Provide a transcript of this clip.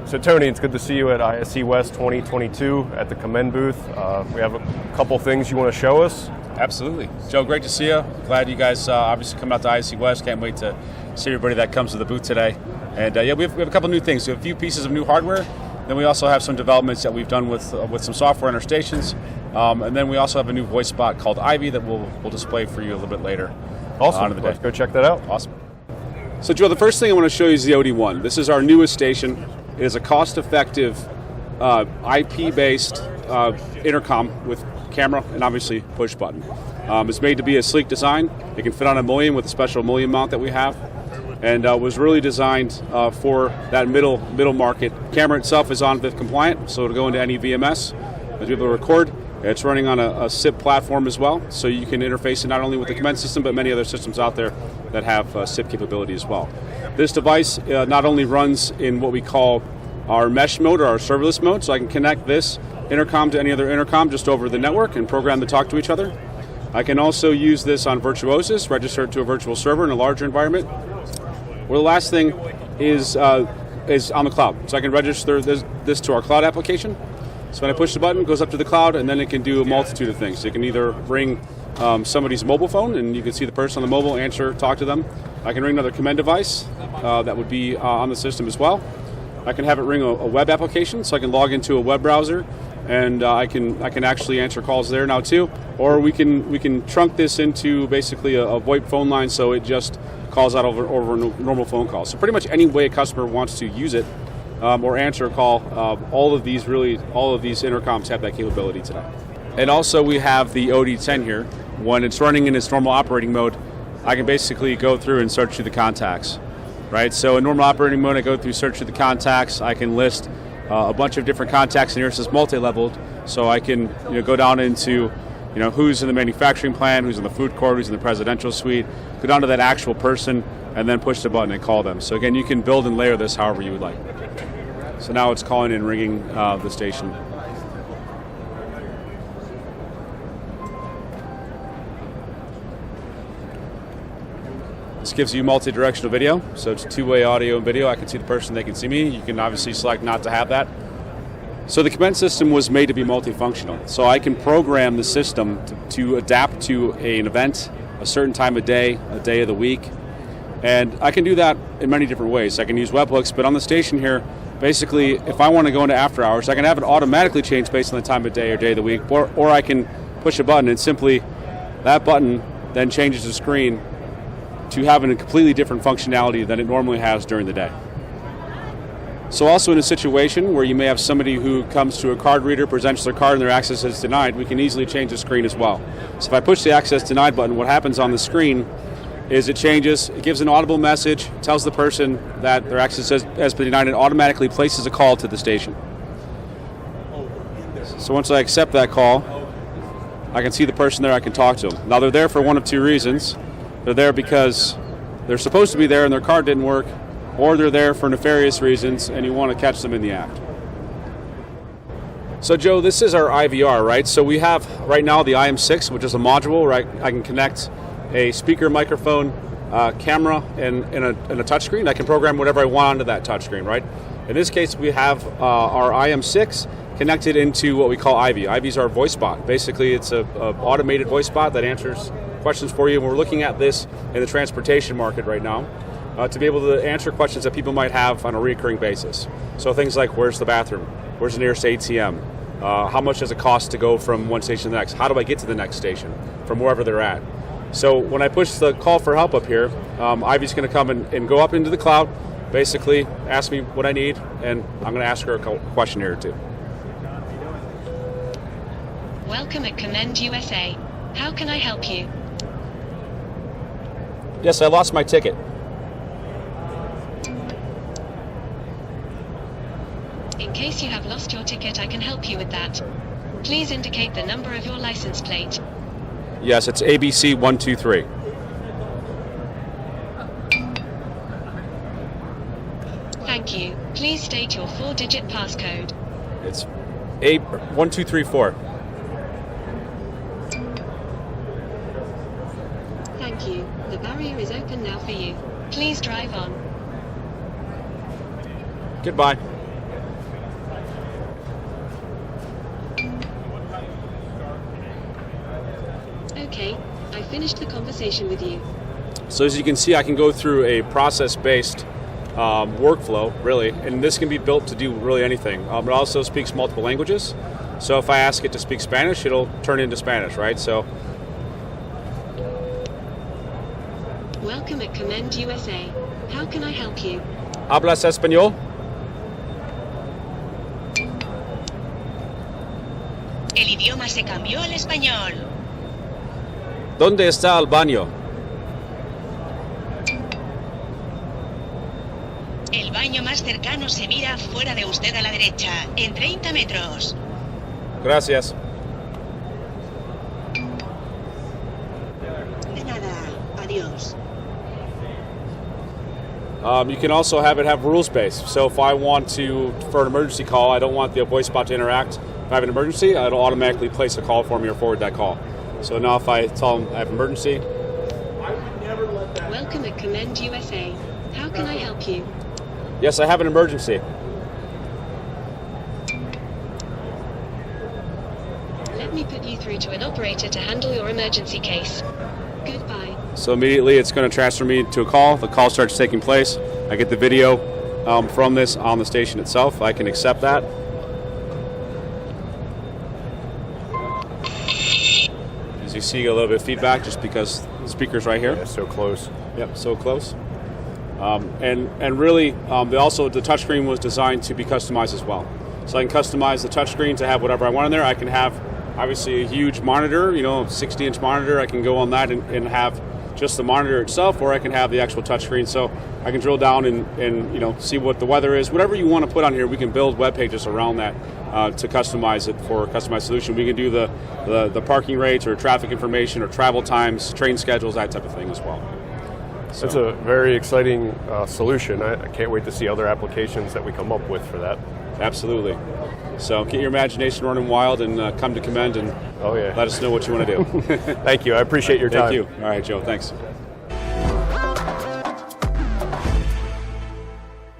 So Tony, it's good to see you at ISC West 2022 at the Commend booth. We have a couple things you want to show us. Absolutely. Joe, great to see you. Glad you guys obviously come out to ISC West. Can't wait to see everybody that comes to the booth today. And yeah, we have a couple new things. We have a few pieces of new hardware. Then we also have some developments that we've done with some software on our stations. And then we also have a new voice bot called Ivy that we'll display for you a little bit later. Awesome. Let's go check that out. Awesome. So Joe, the first thing I want to show you is the OD1. This is our newest station. It is a cost-effective IP-based intercom with camera and obviously push button. It's made to be a sleek design. It can fit on a mullion with a special mullion mount that we have, and was really designed for that middle market. Camera itself is ONVIF compliant, so it'll go into any VMS. It'll be able to record. It's running on a SIP platform as well, so you can interface it not only with the Commend system, but many other systems out there that have SIP capability as well. This device not only runs in what we call our mesh mode or our serverless mode, so I can connect this intercom to any other intercom just over the network and program to talk to each other. I can also use this on Virtuosis, register it to a virtual server in a larger environment. Well, the last thing is on the cloud, so I can register this to our cloud application. So when I push the button, it goes up to the cloud, and then it can do a multitude of things. So it can either ring somebody's mobile phone, and you can see the person on the mobile, answer, talk to them. I can ring another Commend device that would be on the system as well. I can have it ring a web application, so I can log into a web browser, and I can actually answer calls there now too. Or we can trunk this into basically a VoIP phone line, so it just calls out over a normal phone call. So pretty much any way a customer wants to use it. Or answer a call. All of these intercoms have that capability today. And also we have the OD10 here. When it's running in its normal operating mode, I can basically go through and search through the contacts. Right? So in normal operating mode, I go through search through the contacts. I can list a bunch of different contacts, and here it says multi-leveled. So I can go down into who's in the manufacturing plant, who's in the food court, who's in the presidential suite, go down to that actual person, and then push the button and call them. So again, you can build and layer this however you would like. So now it's calling and ringing the station. This gives you multi-directional video, so it's two-way audio and video. I can see the person, they can see me. You can obviously select not to have that. So the Commend system was made to be multifunctional. So I can program the system to adapt to an event, a certain time of day, a day of the week. And I can do that in many different ways. I can use webhooks, but on the station here, basically, if I want to go into after hours, I can have it automatically change based on the time of day or day of the week, or I can push a button and simply that button then changes the screen to having a completely different functionality than it normally has during the day. So also in a situation where you may have somebody who comes to a card reader, presents their card, and their access is denied, we can easily change the screen as well. So if I push the access denied button, what happens on the screen is it changes, it gives an audible message, tells the person that their access has been denied, and automatically places a call to the station. So once I accept that call, I can see the person there, I can talk to them. Now they're there for one of two reasons. They're there because they're supposed to be there and their card didn't work, or they're there for nefarious reasons and you want to catch them in the act. So Joe, this is our IVR, right? So we have right now the IM6, which is a module where I can connect a speaker, microphone, camera, and a touchscreen. I can program whatever I want onto that touchscreen, right? In this case, we have our IM6 connected into what we call Ivy. Ivy's our voice bot. Basically, it's a automated voice bot that answers questions for you. And we're looking at this in the transportation market right now to be able to answer questions that people might have on a recurring basis. So things like, where's the bathroom? Where's the nearest ATM? How much does it cost to go from one station to the next? How do I get to the next station from wherever they're at? So when I push the call for help up here, Ivy's going to come and go up into the cloud, basically ask me what I need, and I'm going to ask her a question here or two. Welcome at Commend USA. How can I help you? Yes, I lost my ticket. In case you have lost your ticket, I can help you with that. Please indicate the number of your license plate. Yes, it's ABC 123. Thank you. Please state your 4-digit passcode. It's 1234. Thank you. The barrier is open now for you. Please drive on. Goodbye. finished the conversation with you. So as you can see, I can go through a process-based workflow, really, and this can be built to do really anything. It also speaks multiple languages. So if I ask it to speak Spanish, it'll turn into Spanish, right? So Welcome at Commend USA. How can I help you? ¿Hablas español? El idioma se cambió al español. ¿Dónde está el baño? El baño más cercano se mira fuera de usted a la derecha, en 30 metros. Gracias. De nada. Adiós. You can also have it have rules-based. So if I want to, for an emergency call, I don't want the voice bot to interact. If I have an emergency, it'll automatically place a call for me or forward that call. So now if I tell them I have an emergency. Welcome at Commend USA. How can I help you? Yes, I have an emergency. Let me put you through to an operator to handle your emergency case. Goodbye. So immediately it's going to transfer me to a call. The call starts taking place. I get the video from this on the station itself. I can accept that. As you see, a little bit of feedback just because the speaker's right here. Yeah, so close. Yep, so close. And really, also the touchscreen was designed to be customized as well. So I can customize the touchscreen to have whatever I want in there. I can have obviously a huge monitor, 60-inch monitor. I can go on that and have just the monitor itself, or I can have the actual touchscreen. So I can drill down and see what the weather is. Whatever you want to put on here, we can build web pages around that to customize it for a customized solution. We can do the parking rates or traffic information or travel times, train schedules, that type of thing as well. It's a very exciting solution. I can't wait to see other applications that we come up with for that. Absolutely. So get your imagination running wild and come to Commend and let us know what you want to do. Thank you. I appreciate your time. Thank you. All right, Joe. Thanks.